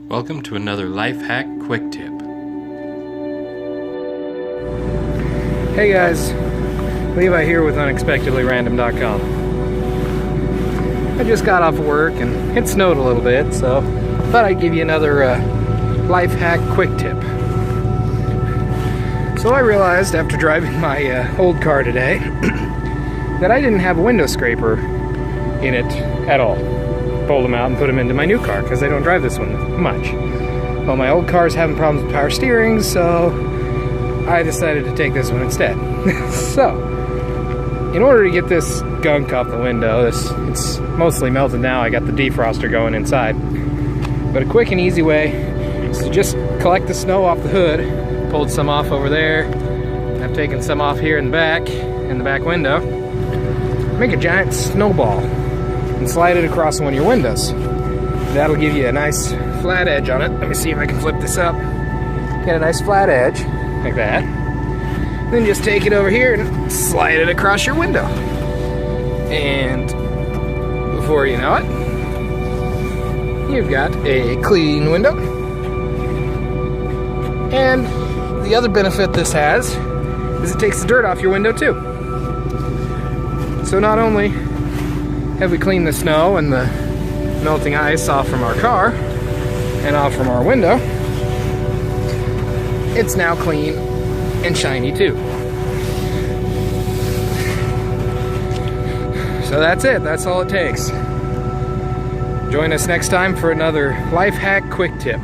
Welcome to another LifeHack Quick Tip. Hey guys, Levi here with unexpectedlyrandom.com. I just got off work and it snowed a little bit, so I thought I'd give you another LifeHack Quick Tip. So I realized after driving my old car today that I didn't have a window scraper in it at all. Pulled them out and put them into my new car because I don't drive this one much. Well, my old car's having problems with power steering, so I decided to take this one instead. So, in order to get this gunk off the window, it's mostly melted now. I got the defroster going inside. But a quick and easy way is to just collect the snow off the hood. Pulled some off over there. I've taken some off here in the back window. Make a giant snowball and slide it across one of your windows. That'll give you a nice flat edge on it. Let me see if I can flip this up. Get a nice flat edge, like that. Then just take it over here and slide it across your window. And before you know it, you've got a clean window. And the other benefit this has is it takes the dirt off your window too. So not only have we cleaned the snow and the melting ice off from our car and off from our window, it's now clean and shiny too. So that's it. That's all it takes. Join us next time for another LifeHack Quick Tip.